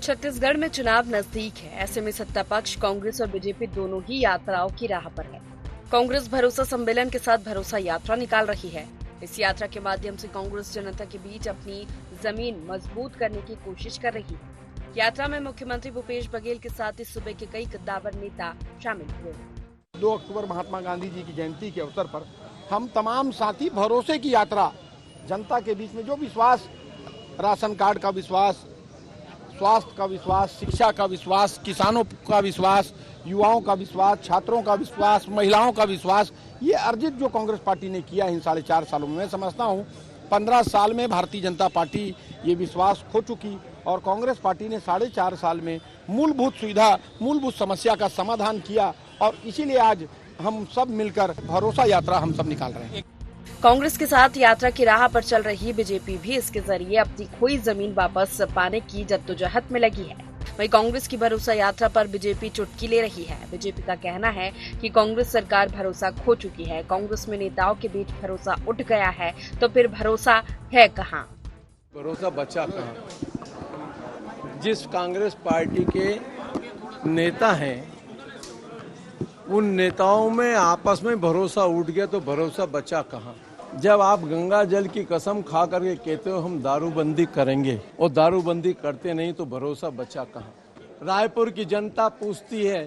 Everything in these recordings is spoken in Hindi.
छत्तीसगढ़ में चुनाव नजदीक है। ऐसे में सत्ता पक्ष कांग्रेस और बीजेपी दोनों ही यात्राओं की राह पर है। कांग्रेस भरोसा सम्मेलन के साथ भरोसा यात्रा निकाल रही है। इस यात्रा के माध्यम से कांग्रेस जनता के बीच अपनी जमीन मजबूत करने की कोशिश कर रही है। यात्रा में मुख्यमंत्री भूपेश बघेल के साथ इस सूबे के कई कद्दावर नेता शामिल हुए। 2 अक्टूबर महात्मा गांधी जी की जयंती के अवसर पर हम तमाम साथी भरोसे की यात्रा, जनता के बीच में जो विश्वास, राशन कार्ड का विश्वास, स्वास्थ्य का विश्वास, शिक्षा का विश्वास, किसानों का विश्वास, युवाओं का विश्वास, छात्रों का विश्वास, महिलाओं का विश्वास, ये अर्जित जो कांग्रेस पार्टी ने किया इन 4.5 सालों में, मैं समझता हूँ 15 साल में भारतीय जनता पार्टी ये विश्वास खो चुकी और कांग्रेस पार्टी ने 4.5 साल में मूलभूत सुविधा, मूलभूत समस्या का समाधान किया और इसीलिए आज हम सब मिलकर भरोसा यात्रा हम सब निकाल रहे हैं। कांग्रेस के साथ यात्रा की राह पर चल रही बीजेपी भी इसके जरिए अपनी खोई जमीन वापस पाने की जद्दोजहद में लगी है। वहीं कांग्रेस की भरोसा यात्रा पर बीजेपी चुटकी ले रही है। बीजेपी का कहना है कि कांग्रेस सरकार भरोसा खो चुकी है। कांग्रेस में नेताओं के बीच भरोसा उठ गया है, तो फिर भरोसा है कहां? भरोसा बचा कहां? जिस कांग्रेस पार्टी के नेता हैं, उन नेताओं में आपस में भरोसा उठ गया तो भरोसा बचा कहां? जब आप गंगा जल की कसम खा करके कहते हो हम दारूबंदी करेंगे और दारूबंदी करते नहीं तो भरोसा बचा कहां? रायपुर की जनता पूछती है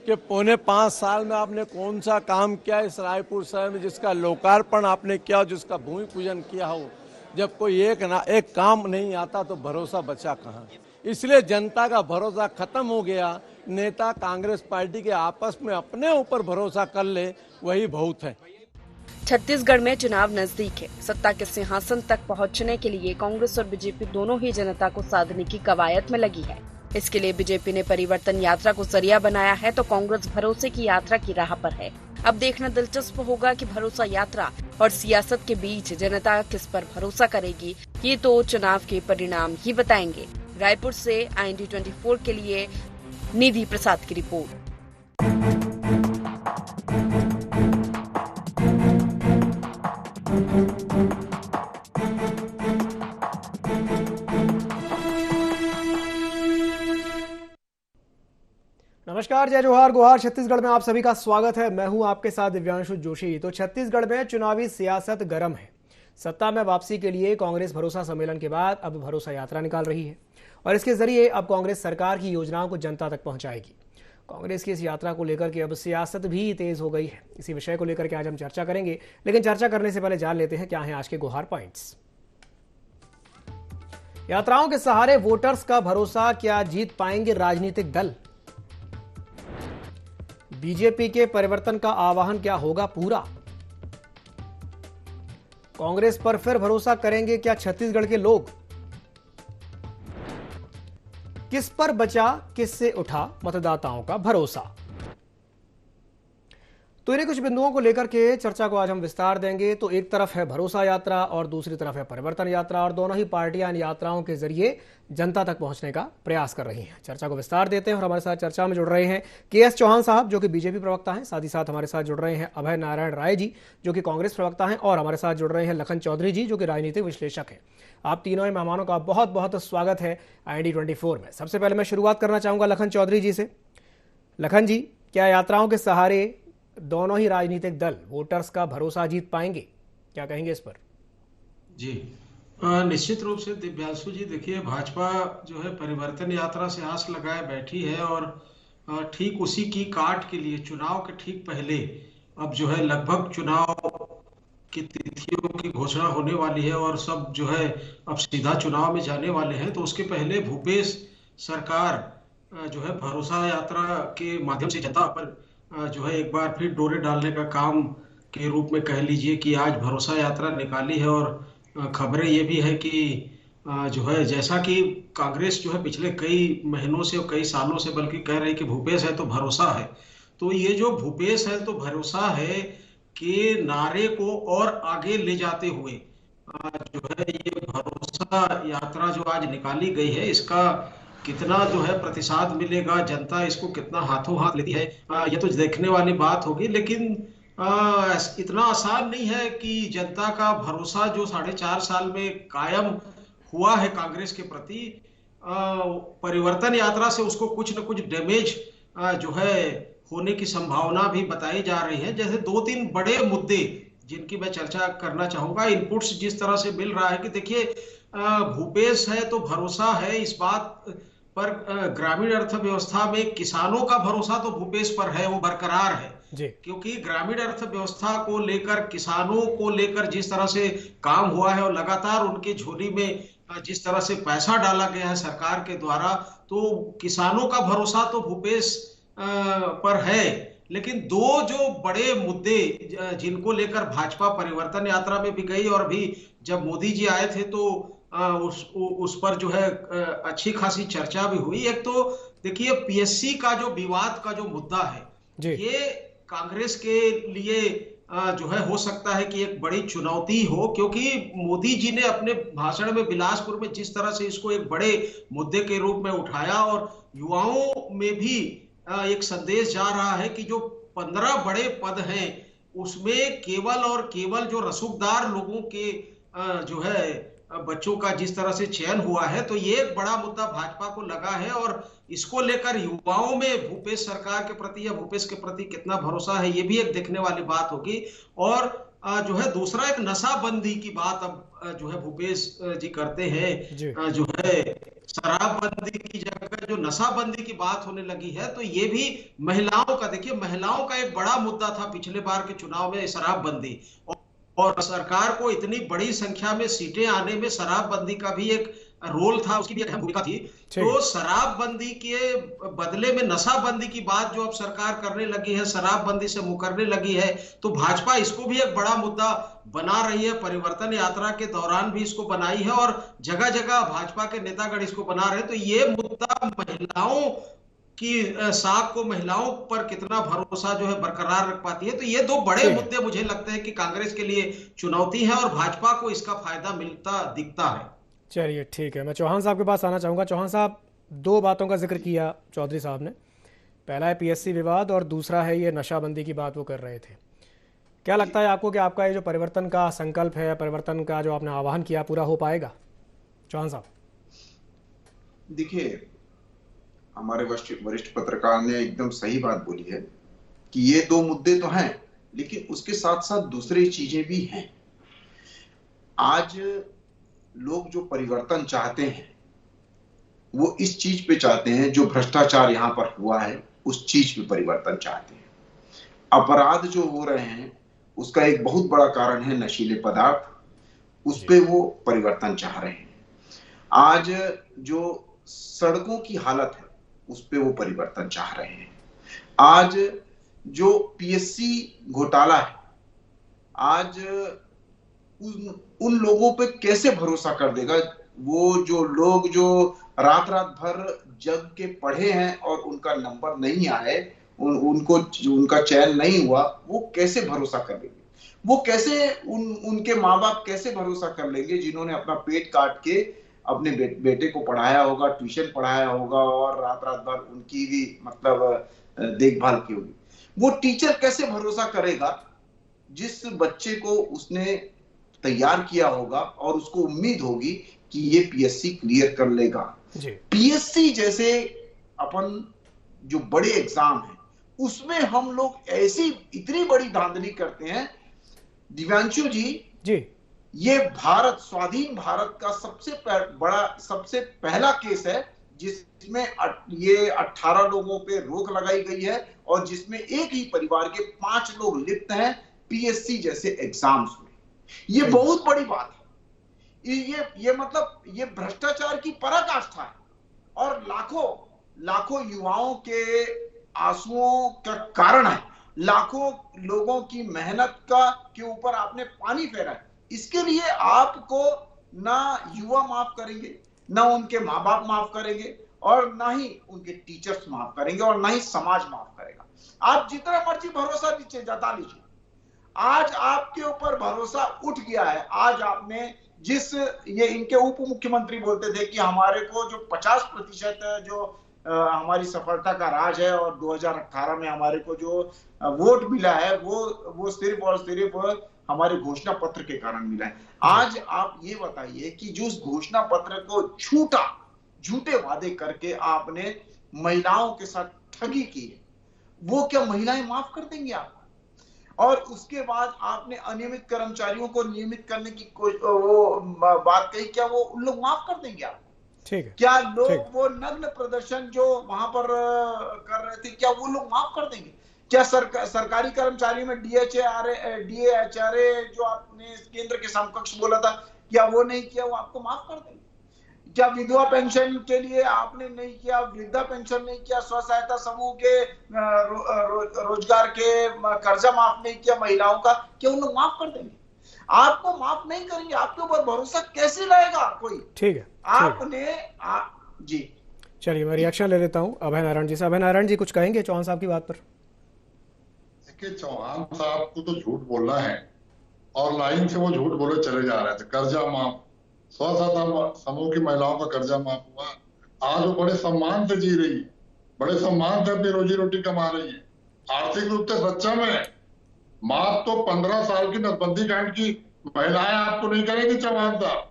कि 4.5 साल में आपने कौन सा काम किया इस रायपुर शहर में जिसका लोकार्पण आपने किया, जिसका भूमि पूजन किया हो। जब कोई एक काम नहीं आता तो भरोसा बचा कहां? इसलिए जनता का भरोसा खत्म हो गया। नेता कांग्रेस पार्टी के आपस में अपने ऊपर भरोसा कर ले, वही बहुत है। छत्तीसगढ़ में चुनाव नजदीक है। सत्ता के सिंहासन तक पहुंचने के लिए कांग्रेस और बीजेपी दोनों ही जनता को साधने की कवायद में लगी है। इसके लिए बीजेपी ने परिवर्तन यात्रा को जरिया बनाया है, तो कांग्रेस भरोसे की यात्रा की राह पर है। अब देखना दिलचस्प होगा कि भरोसा यात्रा और सियासत के बीच जनता किस पर भरोसा करेगी, ये तो चुनाव के परिणाम ही बताएंगे। रायपुर से IND 24 के लिए निधि प्रसाद की रिपोर्ट। नमस्कार, जय जोहार गुहार। छत्तीसगढ़ में आप सभी का स्वागत है। मैं हूं आपके साथ दिव्यांशु जोशी। तो छत्तीसगढ़ में चुनावी सियासत गर्म है। सत्ता में वापसी के लिए कांग्रेस भरोसा सम्मेलन के बाद अब भरोसा यात्रा निकाल रही है और इसके जरिए अब कांग्रेस सरकार की योजनाओं को जनता तक पहुंचाएगी। कांग्रेस की इस यात्रा को लेकर के अब सियासत भी तेज हो गई है। इसी विषय को लेकर के आज हम चर्चा करेंगे, लेकिन चर्चा करने से पहले जान लेते हैं क्या हैं आज के गुहार पॉइंट्स। यात्राओं के सहारे वोटर्स का भरोसा, क्या जीत पाएंगे राजनीतिक दल? बीजेपी के परिवर्तन का आह्वान क्या होगा पूरा? कांग्रेस पर फिर भरोसा करेंगे क्या छत्तीसगढ़ के लोग? किस पर बचा, किससे उठा मतदाताओं का भरोसा? तो इन्हीं कुछ बिंदुओं को लेकर के चर्चा को आज हम विस्तार देंगे। तो एक तरफ है भरोसा यात्रा और दूसरी तरफ है परिवर्तन यात्रा, और दोनों ही पार्टियां इन यात्राओं के जरिए जनता तक पहुंचने का प्रयास कर रही हैं। चर्चा को विस्तार देते हैं और हमारे साथ चर्चा में जुड़ रहे हैं KS चौहान साहब, जो कि बीजेपी प्रवक्ता हैं। साथ ही साथ हमारे साथ जुड़ रहे हैं अभय नारायण राय जी, जो कि कांग्रेस प्रवक्ता हैं, और हमारे साथ जुड़ रहे हैं लखन चौधरी जी, जो कि राजनीतिक विश्लेषक हैं। आप तीनों ही मेहमानों का बहुत बहुत स्वागत है IND 24 में। सबसे पहले मैं शुरुआत करना चाहूंगा लखन चौधरी जी से। लखन जी, क्या यात्राओं के सहारे दोनों ही राजनीतिक दल वोटर्स का भरोसा जीत पाएंगे? क्या कहेंगे इस पर? जी, निश्चित रूप से दिव्यांशु जी, देखिए भाजपा जो है परिवर्तन यात्रा से आस लगाए बैठी है और ठीक उसी की काट के लिए चुनाव के ठीक पहले अब जो है लगभग चुनाव की तिथियों की घोषणा होने वाली है और सब जो है अब सीधा चुनाव में जाने वाले हैं। तो उसके पहले भूपेश सरकार जो है भरोसा यात्रा के माध्यम से जनता पर जो है एक बार फिर डोरे डालने का काम के रूप में कह लीजिए कि आज भरोसा यात्रा निकाली है। और खबरें ये भी है कि जो है जैसा कि कांग्रेस जो है पिछले कई महीनों से और कई सालों से बल्कि कह रही कि भूपेश है तो भरोसा है, तो ये जो भूपेश है तो भरोसा है कि नारे को और आगे ले जाते हुए जो है ये भरोसा यात्रा जो आज निकाली गई है, इसका कितना जो है प्रतिसाद मिलेगा, जनता इसको कितना हाथों हाथ लेती है, ये तो देखने वाली बात होगी। लेकिन इतना आसान नहीं है कि जनता का भरोसा जो 4.5 साल में कायम हुआ है कांग्रेस के प्रति, परिवर्तन यात्रा से उसको कुछ न कुछ डैमेज जो है होने की संभावना भी बताई जा रही है। जैसे 2-3 बड़े मुद्दे जिनकी मैं चर्चा करना चाहूंगा। इनपुट्स जिस तरह से मिल रहा है कि देखिए, भूपेश है तो भरोसा है इस बात पर, ग्रामीण अर्थव्यवस्था में किसानों का भरोसा तो भूपेश पर है, वो बरकरार है जी। क्योंकि ग्रामीण अर्थव्यवस्था को लेकर, किसानों को लेकर जिस तरह से काम हुआ है और लगातार उनकी झोली में जिस तरह से पैसा डाला गया है सरकार के द्वारा, तो किसानों का भरोसा तो भूपेश पर है। लेकिन दो जो बड़े मुद्दे जिनको लेकर भाजपा परिवर्तन यात्रा में भी गई, और अभी जब मोदी जी आए थे तो उस पर जो है अच्छी खासी चर्चा भी हुई। एक तो देखिए, पीएससी का जो विवाद का जो मुद्दा है, ये कांग्रेस के लिए जो है हो सकता है कि एक बड़ी चुनौती हो, क्योंकि मोदी जी ने अपने भाषण में बिलासपुर में जिस तरह से इसको एक बड़े मुद्दे के रूप में उठाया, और युवाओं में भी एक संदेश जा रहा है कि जो 15 बड़े पद हैं उसमें केवल और केवल जो रसूखदार लोगों के जो है बच्चों का जिस तरह से चयन हुआ है, तो ये एक बड़ा मुद्दा भाजपा को लगा है। और इसको लेकर युवाओं में भूपेश सरकार के प्रति या भूपेश के प्रति कितना भरोसा है, ये भी एक देखने वाली बात होगी। और जो है दूसरा, एक नशाबंदी की बात अब जो है भूपेश जी करते हैं, जो है शराबबंदी की जगह जो नशाबंदी की बात होने लगी है, तो ये भी महिलाओं का, देखिए महिलाओं का एक बड़ा मुद्दा था पिछले बार के चुनाव में शराबबंदी, और सरकार को इतनी बड़ी संख्या में सीटें आने में शराबबंदी का भी एक रोल था, उसकी भी एक अहम भूमिका थी। तो शराबबंदी के बदले में नशाबंदी की बात जो अब सरकार करने लगी है, शराबबंदी से मुकरने लगी है, तो भाजपा इसको भी एक बड़ा मुद्दा बना रही है। परिवर्तन यात्रा के दौरान भी इसको बनाई है और जगह जगह भाजपा के नेतागण इसको बना रहे हैं। तो ये मुद्दा महिलाओं की साख को, महिलाओं पर कितना भरोसा जो है बरकरार रख पाती है, तो ये दो बड़े मुद्दे मुझे लगते हैं कि कांग्रेस के लिए चुनौती है और भाजपा को इसका फायदा मिलता दिखता है। चलिए ठीक है, मैं चौहान साहब के पास आना चाहूँगा। चौहान साहब, दो बातों का जिक्र किया चौधरी साहब ने, पहला है पीएससी विवाद और दूसरा है ये नशाबंदी की बात वो कर रहे थे। क्या लगता है आपको कि आपका ये जो परिवर्तन का संकल्प है, परिवर्तन का जो आपने आह्वान किया, पूरा हो पाएगा? चौहान साहब। देखिए, हमारे वरिष्ठ पत्रकार ने एकदम सही बात बोली है कि ये दो मुद्दे तो हैं, लेकिन उसके साथ साथ दूसरी चीजें भी हैं। आज लोग जो परिवर्तन चाहते हैं वो इस चीज पे चाहते हैं, जो भ्रष्टाचार यहाँ पर हुआ है उस चीज पे परिवर्तन चाहते हैं। अपराध जो हो रहे हैं उसका एक बहुत बड़ा कारण है नशीले पदार्थ, उस पे वो परिवर्तन चाह रहे हैं। आज जो सड़कों की हालत है उस पे वो परिवर्तन चाह रहे हैं। आज जो पीएससी घोटाला है, आज उन लोगों पे कैसे भरोसा कर देगा? वो जो लोग जो रात रात भर जग के पढ़े हैं और उनका नंबर नहीं आए, उनको उनका चयन नहीं हुआ, वो कैसे भरोसा कर लेंगे? वो कैसे उनके माँ बाप कैसे भरोसा कर लेंगे जिन्होंने अपना पेट काट के अपने बेटे को पढ़ाया होगा, ट्यूशन पढ़ाया होगा और रात रात भर उनकी भी मतलब देखभाल की होगी? वो टीचर कैसे भरोसा करेगा जिस बच्चे को उसने तैयार किया होगा और उसको उम्मीद होगी कि ये पीएससी क्लियर कर लेगा? पीएससी जैसे अपन जो बड़े एग्जाम है उसमें हम लोग ऐसी इतनी बड़ी धांधली करते हैं। दिव्यांशु जी, ये भारत, स्वाधीन भारत का सबसे पहला केस है जिसमें ये 18 लोगों पे रोक लगाई गई है और जिसमें एक ही परिवार के 5 लोग लिप्त हैं पीएससी जैसे एग्जाम्स में। ये बहुत बड़ी बात है। ये मतलब ये भ्रष्टाचार की पराकाष्ठा है और लाखों युवाओं के आंसुओं का कारण है। लाखों लोगों की मेहनत के ऊपर आपने पानी फेरा है। इसके लिए आपको ना युवा माफ करेंगे, ना उनके माँ बाप माफ करेंगे और ना ही उनके टीचर्स माफ करेंगे और ना ही समाज माफ करेगा। आप जितना मर्जी भरोसा जता लीजिए, आज आपके ऊपर भरोसा उठ गया है। आज आपने ये इनके उप मुख्यमंत्री बोलते थे कि हमारे को जो 50% जो हमारी सफलता का राज है। और 2018 में हमारे को जो वोट मिला है वो सिर्फ और सिर्फ हमारे घोषणा पत्र के कारण मिला है। आज आप ये बताइए कि जो उस घोषणा पत्र को झूठे वादे करके आपने महिलाओं के साथ ठगी की है, वो क्या महिलाएं माफ कर देंगे आपको? और उसके बाद आपने अनियमित कर्मचारियों को नियमित करने की वो बात कही, क्या वो उन लोग माफ कर देंगे आपको? ठीक है। क्या लोग वो नग्न प्रदर्शन जो वहां पर कर रहे थे, क्या वो लोग माफ कर देंगे? क्या सरकारी कर्मचारी में डीएचआरए जो आपने केंद्र के समकक्ष बोला था, क्या वो नहीं किया, वो आपको माफ कर देंगे? क्या विधवा पेंशन के लिए आपने नहीं किया, वृद्धा पेंशन नहीं किया, स्व सहायता समूह के रोजगार के कर्जा माफ नहीं किया महिलाओं का, क्या उन लोग माफ कर देंगे? आपको माफ नहीं करेंगे, आपके ऊपर भरोसा कैसे लाएगा कोई? ठीक है। आपने जी चलिए मैं रिएक्शन ले लेता हूं अभय नारायण जी से। अभय नारायण जी कुछ कहेंगे चौहान साहब की बात पर? देखिए, चौहान साहब को तो झूठ बोलना है और लाइन से वो झूठ बोले चले जा रहे थे। कर्जा माफ, स्व सहायता समूह की महिलाओं का कर्जा माफ हुआ। आज वो बड़े सम्मान से जी रही है, बड़े सम्मान से अपनी रोजी रोटी कमा रही है, आर्थिक रूप से सक्षम है। माफ तो 15 साल की नसबंदी कांड की महिलाएं आपको नहीं करेंगी चौहान साहब।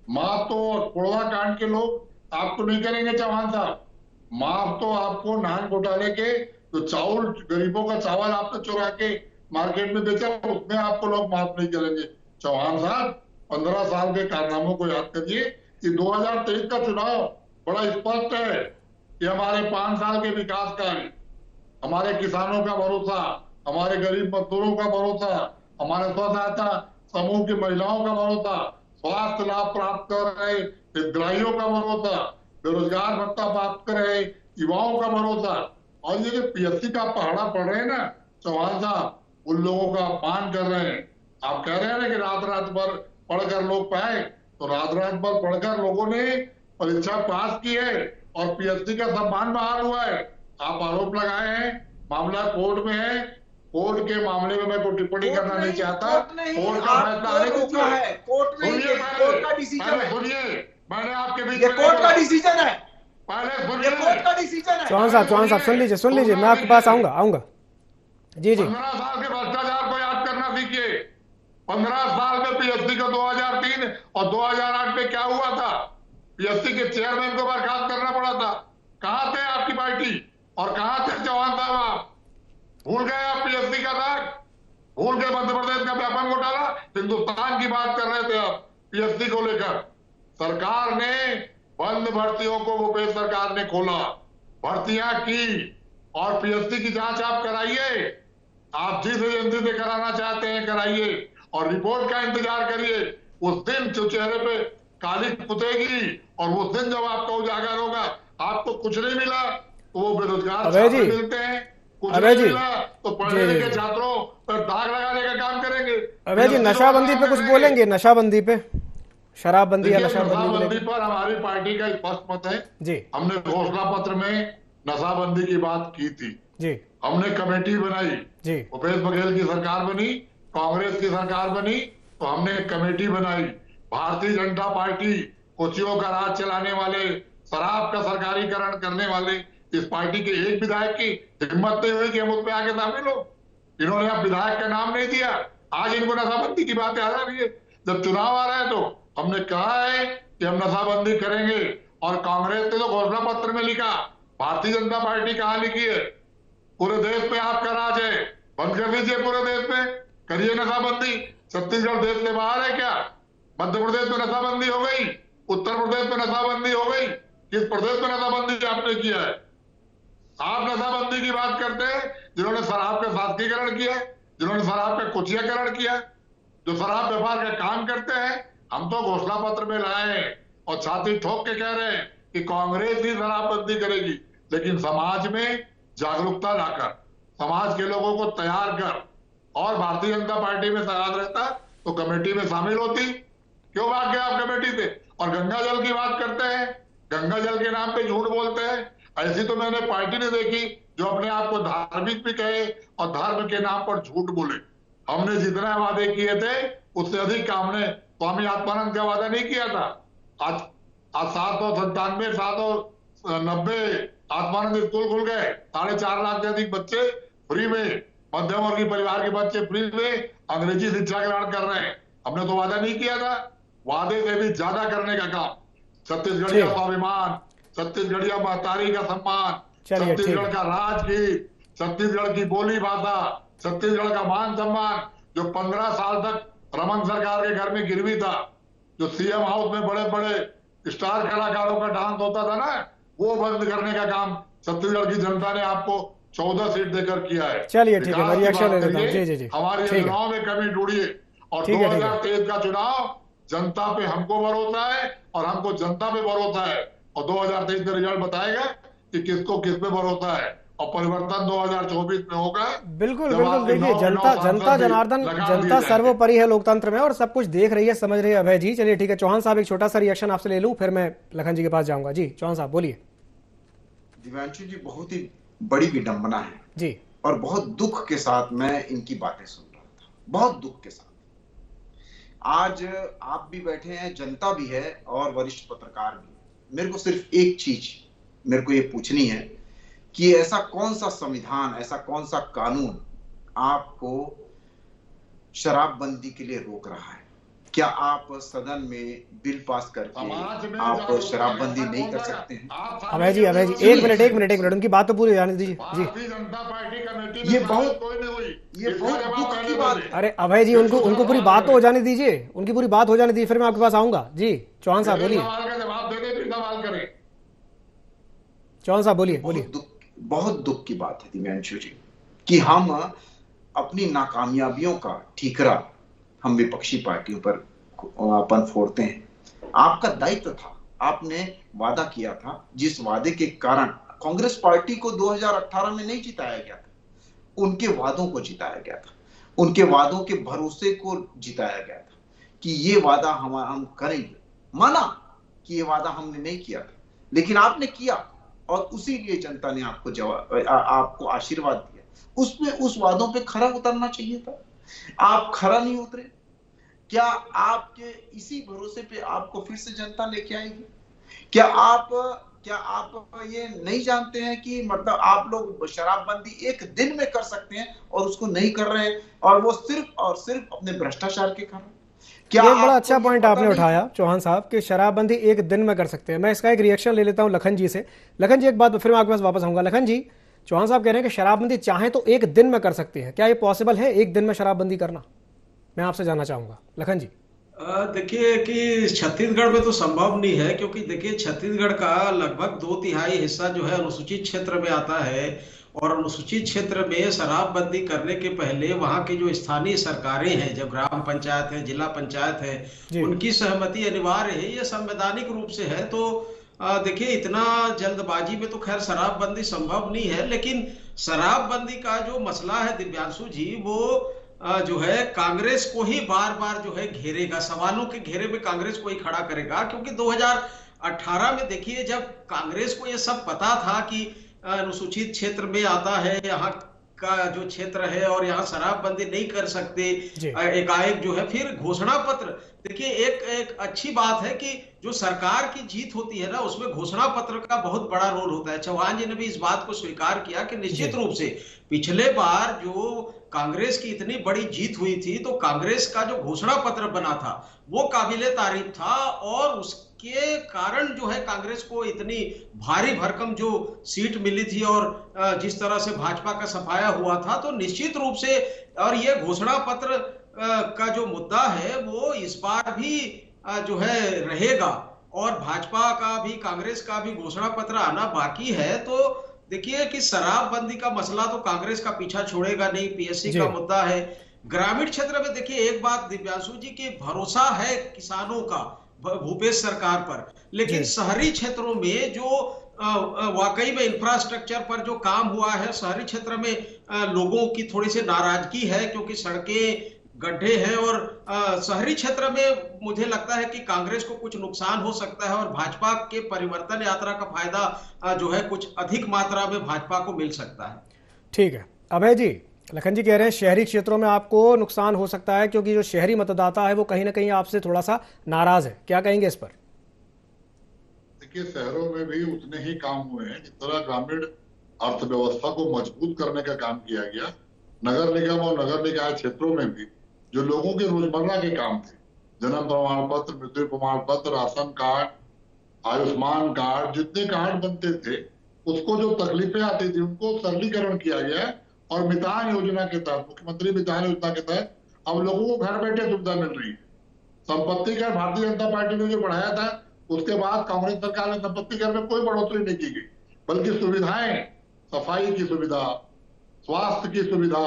माफ तो कोड़वा कांड के लोग आपको नहीं करेंगे चौहान साहब। माफ तो आपको नान घोटाले के जो चावल, गरीबों का चावल आपने चुरा के मार्केट में बेचा, उसमें आपको लोग माफ नहीं करेंगे चौहान साहब। 15 साल के कारनामों को याद करिए कि 2023 का चुनाव बड़ा स्पष्ट है कि हमारे 5 साल के विकास कार्य, हमारे किसानों का भरोसा, हमारे गरीब मजदूरों का भरोसा, हमारे स्व सहायता समूह की महिलाओं का भरोसा, स्वास्थ्य लाभ प्राप्त कर रहे हितग्राहियों का भरोसा, बेरोजगार भत्ता प्राप्त कर रहे युवाओं का भरोसा। और ये जो पीएससी का पहाड़ा पड़ रहे हैं ना चौहान साहब, उन लोगों का अपमान कर रहे हैं। आप कह रहे हैं ना कि रात भर पढ़कर लोग पाए, तो रात भर पढ़कर लोगों ने परीक्षा पास की है और पीएससी का सम्मान बहाल हुआ है। आप आरोप लगाए हैं, मामला कोर्ट में है। कोर्ट के मामले में मैं कोई टिप्पणी करना नहीं चाहता। कोर्ट का फैसला आने दीजिए। कोर्ट नहीं है, कोर्ट का डिसीजन है। सुनिए, मैंने आपके बीच ये कोर्ट का डिसीजन है, पहले ये कोर्ट का डिसीजन है। चौहान साहब सुन लीजिए मैं आपके पास आऊंगा। जी 15 साल के भ्रष्टाचार को याद करना सीखिए। 15 साल में पीएससी को 2003 और 2008 में क्या हुआ था? पीएससी के चेयरमैन को बर्खास्त करना पड़ा था। कहां थे आपकी पार्टी और कहां थे चौहान साहब? आप भूल गए? आप पीएससी का दाग भूल गए? मध्य प्रदेश का व्यापक घोटाला, हिंदुस्तान की बात कर रहे थे आप पीएससी को लेकर। सरकार ने बंद भर्तियों को भूपेश सरकार ने खोला, भर्तियां की और पीएससी की जांच आप कराइए। आप जिस एजेंसी से कराना चाहते हैं कराइए और रिपोर्ट का इंतजार करिए। उस दिन जो चेहरे पे काली पुतेगी और उस दिन जब आपका उजागर होगा, आपको कुछ नहीं मिला तो वो बेरोजगार छात्र मिलते हैं, कुछ नहीं मिला तो पढ़ने लिखे छात्रों पर दाग लगाने का काम करेंगे। अभय जी नशाबंदी पे कुछ बोलेंगे? नशाबंदी पे, शराबबंदी या नशाबंदी पर हमारी पार्टी का स्पष्ट मत है जी। हमने घोषणा पत्र में नशाबंदी की बात की थी जी। हमने कमेटी बनाई जी। भूपेश बघेल की सरकार बनी, कांग्रेस की सरकार बनी तो हमने एक कमेटी बनाई। भारतीय जनता पार्टी कुर्सियों का राज चलाने वाले, शराब का सरकारीकरण करने वाले इस पार्टी के एक विधायक की हिम्मत नहीं हुई कि हम उस पर आगे शामिल हो। इन्होंने अब विधायक का नाम नहीं दिया। आज इनको नशाबंदी की बातें आ रही है। जब चुनाव आ रहा है तो हमने कहा है कि हम नशाबंदी करेंगे और कांग्रेस ने तो घोषणा पत्र में लिखा, भारतीय जनता पार्टी कहां लिखी है? पूरे देश में आपका राज है, बंद कर दीजिए पूरे देश में, करिए नशाबंदी। छत्तीसगढ़ देश से बाहर है क्या? मध्य प्रदेश में नशाबंदी हो गई, उत्तर प्रदेश में नशाबंदी हो गई, किस प्रदेश में नशाबंदी आपने किया है? आप नशाबंदी की बात करते हैं जिन्होंने शराब का शासकीकरण किया, जिन्होंने शराब का कुचियाकरण किया, जो शराब व्यापार का काम करते हैं। हम तो घोषणा पत्र में लाए हैं और छाती ठोक के कह रहे हैं कि कांग्रेस ही शराबबंदी करेगी, लेकिन समाज में जागरूकता लाकर, समाज के लोगों को तैयार कर और भारतीय जनता पार्टी में सराद रहता तो कमेटी में शामिल होती। क्यों भाग गए आप कमेटी से? और गंगा जल की बात करते हैं, गंगा जल के नाम पे झूठ बोलते हैं। ऐसी तो मैंने पार्टी नहीं देखी जो अपने आप को धार्मिक भी कहे और धर्म के नाम पर झूठ बोले। हमने जितने वादे किए थे उससे अधिक का हमने स्वामी आत्मानंद का वादा नहीं किया था। आज 797, 790 आत्मानंद स्कूल खुल गए, 4.5 लाख से अधिक बच्चे फ्री में, मध्यम वर्गीय परिवार के बच्चे फ्री में अंग्रेजी शिक्षा ग्रहण कर रहे हैं। हमने तो वादा नहीं किया था, वादे से भी ज्यादा करने का काम। छत्तीसगढ़िया का अभिमान, छत्तीसगढ़िया महतारी का सम्मान, छत्तीसगढ़ का राजगीत, छत्तीसगढ़ की बोली भाषा, छत्तीसगढ़ का मान सम्मान, जो 15 साल तक रमन सरकार के घर में गिरवी था, जो सीएम हाउस में बड़े बड़े स्टार कलाकारों का डांस होता था ना, वो बंद करने का काम छत्तीसगढ़ की जनता ने आपको 14 सीट देकर किया है। चलिए ठीक है, मैं रिएक्शन ले लेता हूं। जी जी जी, हमारी योजनाओं में कमी ढूंढिए और 2023 का चुनाव जनता पे हमको भरोसा है और हमको जनता पे भरोसा है, और 2023 का रिजल्ट बताएगा कि किसको किस पे भरोसा है, और परिवर्तन 2024 में होगा। बिल्कुल बिल्कुल, देखिए जनता जनार्दन, जनता सर्वोपरि है लोकतंत्र में और सब कुछ देख रही है, समझ रही है अभय जी। चलिए ठीक है, चौहान साहब एक छोटा सा रिएक्शन आपसे ले लूं, फिर मैं लखन जी के पास जाऊंगा। जी चौहान साहब बोलिए। दिव्यांशु जी, बहुत ही बड़ी विडंबना है जी, और बहुत दुख के साथ मैं इनकी बातें सुन रहा था, बहुत दुख के साथ। आज आप भी बैठे हैं, जनता भी है और वरिष्ठ पत्रकार भी। मेरे को सिर्फ एक चीज मेरे को ये पूछनी है कि ऐसा कौन सा संविधान, ऐसा कौन सा कानून आपको शराबबंदी के लिए रोक रहा है? क्या आप सदन में बिल पास करके आप शराबबंदी नहीं कर सकते हैं? अभय जी एक मिनट उनकी बात तो पूरी हो जाने दीजिए जी। ये बहुत दुख की बात है। अरे अभय जी, उनको पूरी बात तो हो जाने दीजिए, उनकी पूरी बात हो जाने दीजिए, फिर मैं आपके पास आऊंगा। जी चौहान साहब बोलिए। चौहान साहब बोलिए। बहुत दुख की बात है दिव्यांशु जी कि हम अपनी नाकामयाबियों का ठीकरा हम विपक्षी पार्टियों पर अपन फोड़ते हैं। आपका दायित्व था, आपने वादा किया था, जिस वादे के कारण कांग्रेस पार्टी को 2018 में नहीं जिताया गया था, उनके वादों को जिताया गया था, उनके वादों के भरोसे को जिताया गया था कि ये वादा हम करेंगे। माना कि ये वादा हमने नहीं किया था, लेकिन आपने किया और उसी लिए जनता ने आपको आशीर्वाद दिया। उसमें उस वादों पे खरा उतरना चाहिए था, आप खरा नहीं उतरे। क्या आपके इसी भरोसे पे आपको फिर से जनता लेके आएगी? क्या आप ये नहीं जानते हैं कि मतलब आप लोग शराबबंदी एक दिन में कर सकते हैं और उसको नहीं कर रहे हैं, और वो सिर्फ और सिर्फ अपने भ्रष्टाचार के कारण। क्या एक बड़ा अच्छा पॉइंट आपने उठाया चौहान साहब कि शराबबंदी एक दिन में कर सकते हैं। मैं इसका एक रिएक्शन ले लेता हूं लखन जी से। लखन जी एक बात, फिर मैं आपके पास वापस आऊंगा। लखन जी, चौहान साहब कह रहे हैं कि शराबबंदी चाहे तो एक दिन में कर सकते हैं, क्या ये पॉसिबल है एक दिन में शराबबंदी करना? मैं आपसे जानना चाहूंगा लखन जी। देखिए कि छत्तीसगढ़ में तो संभव नहीं है, क्योंकि देखिए छत्तीसगढ़ का लगभग 2/3 हिस्सा जो है अनुसूचित क्षेत्र में आता है, और अनुसूचित क्षेत्र में शराबबंदी करने के पहले वहां की जो स्थानीय सरकारें हैं, जो ग्राम पंचायत है, जिला पंचायत है, उनकी सहमति अनिवार्य है, ये संवैधानिक रूप से है। तो देखिए इतना जल्दबाजी में तो खैर शराबबंदी संभव नहीं है, लेकिन शराबबंदी का जो मसला है दिव्यांशु जी, वो जो है कांग्रेस को ही बार बार जो है घेरेगा, सवालों के घेरे में कांग्रेस को ही खड़ा करेगा। क्योंकि 2018 में देखिए जब कांग्रेस को ये सब पता था कि अनुसूचित क्षेत्र में आता है, यहाँ का जो क्षेत्र है और यहाँ शराबबंदी नहीं कर सकते, एकाएक जो है फिर घोषणा पत्र। देखिए एक अच्छी बात है कि जो सरकार की जीत होती है ना, उसमें घोषणा पत्र का बहुत बड़ा रोल होता है। चौहान जी ने भी इस बात को स्वीकार किया कि निश्चित रूप से पिछले बार जो कांग्रेस की इतनी बड़ी जीत हुई थी, तो कांग्रेस का जो घोषणा पत्र बना था वो काबिले तारीफ था, और उसके कारण जो है कांग्रेस को इतनी भारी भरकम जो सीट मिली थी और जिस तरह से भाजपा का सफाया हुआ था। तो निश्चित रूप से, और ये घोषणा पत्र का जो मुद्दा है वो इस बार भी जो है रहेगा, और भाजपा का भी कांग्रेस का भी घोषणा पत्र आना बाकी है। तो देखिए कि शराबबंदी का मसला तो कांग्रेस का पीछा छोड़ेगा नहीं, पीएससी का मुद्दा है। ग्रामीण क्षेत्र में देखिए एक बात दिव्यांशु जी की भरोसा है किसानों का भूपेश सरकार पर, लेकिन शहरी क्षेत्रों में जो वाकई में इंफ्रास्ट्रक्चर पर जो काम हुआ है, शहरी क्षेत्र में लोगों की थोड़ी सी नाराजगी है, क्योंकि सड़कें गड्ढे हैं, और शहरी क्षेत्र में मुझे लगता है कि कांग्रेस को कुछ नुकसान हो सकता है, और भाजपा के परिवर्तन यात्रा का फायदा जो है कुछ अधिक मात्रा में भाजपा को मिल सकता है। ठीक है अभय जी, लखन जी कह रहे हैं शहरी क्षेत्रों में आपको नुकसान हो सकता है, क्योंकि जो शहरी मतदाता है वो कहीं ना कहीं आपसे थोड़ा सा नाराज है, क्या कहेंगे इस पर? देखिए, शहरों में भी उतने ही काम हुए हैं जिस तरह ग्रामीण अर्थव्यवस्था को मजबूत करने का काम किया गया। नगर निगम और नगर निकाय क्षेत्रों में भी जो लोगों के रोजमर्रा के काम थे, जन्म प्रमाण पत्र, मृत्यु प्रमाण पत्र, राशन कार्ड, आयुष्मान कार्ड, जितने कार्ड बनते थे उसको जो तकलीफें आती थी उनको सरलीकरण किया गया और मितान योजना के तहत, मुख्यमंत्री मितान योजना के तहत अब लोगों को घर बैठे सुविधा मिल रही है। संपत्ति कर भारतीय जनता पार्टी ने जो बढ़ाया था उसके बाद कांग्रेस सरकार ने संपत्ति कर में कोई बढ़ोतरी नहीं की गई, बल्कि सुविधाएं, सफाई की सुविधा, स्वास्थ्य की सुविधा,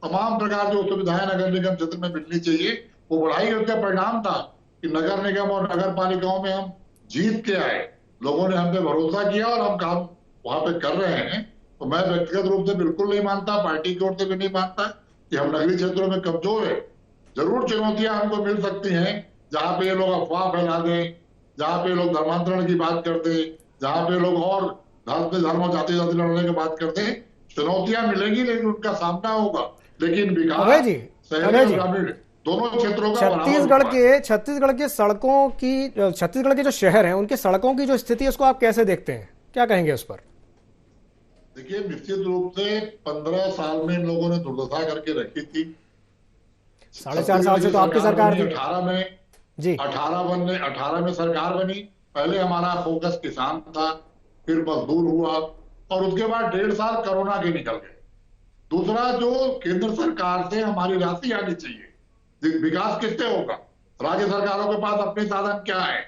तमाम प्रकार जो सुविधाएं नगर निगम क्षेत्र में मिलनी चाहिए वो बढ़ाई। उसका परिणाम था कि नगर निगम और नगर पालिकाओं में हम जीत के आए, लोगों ने हम पे भरोसा किया और हम काम वहां पे कर रहे हैं। तो मैं व्यक्तिगत रूप से बिल्कुल नहीं मानता, पार्टी की ओर से भी नहीं मानता कि हम नगरीय क्षेत्रों में कमजोर है। जरूर चुनौतियां हमको मिल सकती हैं, जहां पे ये लोग अफवाह फैला दें, जहां पे लोग धर्मांतरण की बात करते, जहां पे लोग और धर्म और जाति लड़ने की बात करते, चुनौतियां मिलेंगी लेकिन उनका सामना होगा। लेकिन विकास शहरी और ग्रामीण दोनों क्षेत्रों का छत्तीसगढ़ के सड़कों की, छत्तीसगढ़ के जो शहर हैं उनके सड़कों की जो स्थिति है उसको आप कैसे देखते हैं, क्या कहेंगे उस पर? देखिए, निश्चित रूप से 15 साल में इन लोगों ने दुर्दशा करके रखी थी। 4.5 साल से तो आपकी सरकार थी। 18 में सरकार बनी। पहले हमारा फोकस किसान था, फिर मजदूर हुआ और उसके बाद 1.5 साल कोरोना के निकल गए। दूसरा, जो केंद्र सरकार से हमारी राशि आनी चाहिए, विकास किससे होगा? राज्य सरकारों के पास अपने साधन क्या है?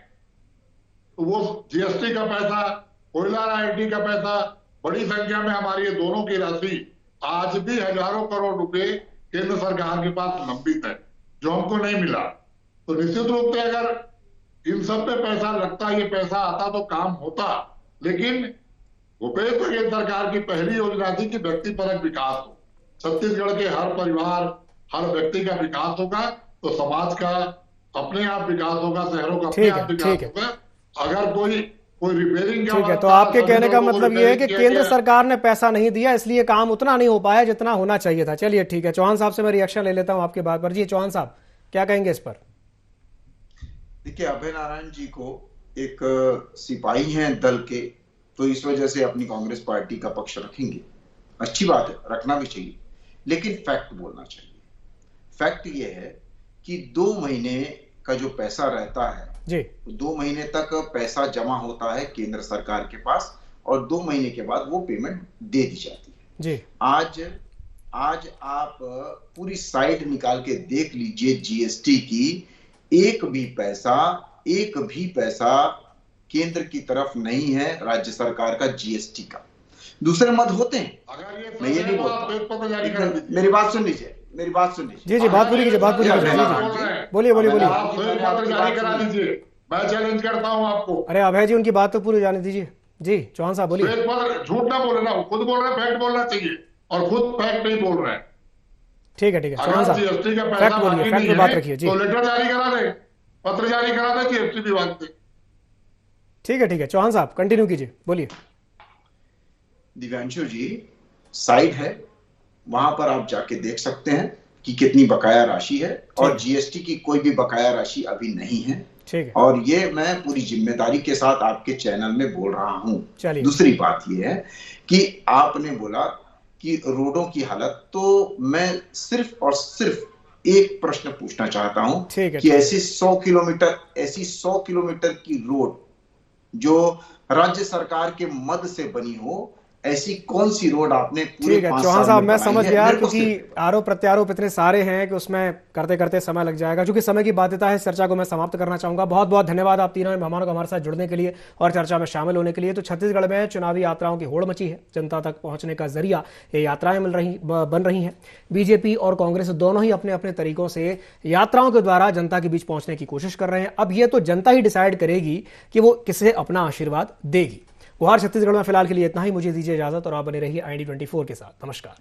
तो वो जीएसटी का पैसा, कोयला रायल्टी का पैसा, बड़ी संख्या में हमारी ये दोनों की राशि आज भी हजारों करोड़ रुपए केंद्र सरकार के पास लंबित है, जो हमको नहीं मिला। तो निश्चित रूप से अगर इन सब पे पैसा लगता, ये पैसा आता तो काम होता। लेकिन भूपेश बघेल सरकार की पहली योजना थी कि व्यक्तिपरक विकास हो, छत्तीसगढ़ के हर परिवार, हर व्यक्ति का विकास होगा तो समाज का अपने आप विकास होगा, शहरों का अपने आप विकास होगा। अगर कोई रिपेयरिंग, ठीक है, तो आपके कहने का मतलब ये है कि केंद्र सरकार ने पैसा नहीं दिया इसलिए काम उतना नहीं हो पाया जितना होना चाहिए था। चलिए ठीक है, चौहान साहब से मैं रिएक्शन ले लेता हूं आपकी बात पर। जी चौहान साहब, क्या कहेंगे इस पर? देखिए, अभय नारायण जी को एक सिपाही हैं दल के, तो इस वजह से अपनी कांग्रेस पार्टी का पक्ष रखेंगे, अच्छी बात है, रखना भी चाहिए, लेकिन फैक्ट बोलना चाहिए। फैक्ट ये है कि 2 महीने का जो पैसा रहता है जी, 2 महीने तक पैसा जमा होता है केंद्र सरकार के पास और 2 महीने के बाद वो पेमेंट दे दी जाती है जी। आज आप पूरी साइड निकाल के देख लीजिए जीएसटी की, एक भी पैसा केंद्र की तरफ नहीं है राज्य सरकार का जीएसटी का। दूसरे मद होते हैं, मैं ये नहीं बोलता, मेरी बात सुन लीजिए। जी बात पूरी कीजिए, बोलिए। पत्र जारी करा दीजिए, मैं चैलेंज करता हूं आपको। अरे अभय जी, उनकी बात तो पूरी जाने दीजिए। जी चौहान साहब बोलिए। झूठ ना बोले ना, खुद बोल रहे हैं, फैक्ट बोलना चाहिए और खुद फैक्ट नहीं बोल रहे हैं। ठीक है चौहान साहब, जीएसटी का फैक्ट बोलिए, फैक्ट पे बात रखिए जी। तो लेटर जारी करा दे, पत्र जारी करा दे जीएसटी विभाग से। ठीक है चौहान साहब कंटिन्यू कीजिए, बोलिए। दिव्यांशु जी, साइड है, वहां पर आप जाके देख सकते हैं कि कितनी बकाया राशि है और जीएसटी की कोई भी बकाया राशि अभी नहीं है। ठीक है, और ये मैं पूरी जिम्मेदारी के साथ आपके चैनल में बोल रहा हूं। दूसरी बात ये है कि आपने बोला कि रोडों की हालत, तो मैं सिर्फ और सिर्फ एक प्रश्न पूछना चाहता हूं कि ऐसी 100 किलोमीटर की रोड जो राज्य सरकार के मद से बनी हो, ऐसी कौन सी रोड आपने पूरे 5 साल में चौहान साहब मैं समझ गया, क्योंकि आरोप प्रत्यारोप इतने सारे हैं कि उसमें करते करते समय लग जाएगा। क्योंकि समय की बाध्यता है, चर्चा को मैं समाप्त करना चाहूंगा। बहुत बहुत धन्यवाद आप तीनों मेहमानों को हमारे साथ जुड़ने के लिए और चर्चा में शामिल होने के लिए। तो छत्तीसगढ़ में चुनावी यात्राओं की होड़ मची है, जनता तक पहुंचने का जरिया ये यात्राएं बन रही हैं। बीजेपी और कांग्रेस दोनों ही अपने अपने तरीकों से यात्राओं के द्वारा जनता के बीच पहुंचने की कोशिश कर रहे हैं। अब ये तो जनता ही डिसाइड करेगी कि वो किसे अपना आशीर्वाद देगी। गुहार छत्तीसगढ़ में फिलहाल के लिए इतना ही, मुझे दीजिए इजाजत और आप बने रहिए IND24 के साथ। नमस्कार।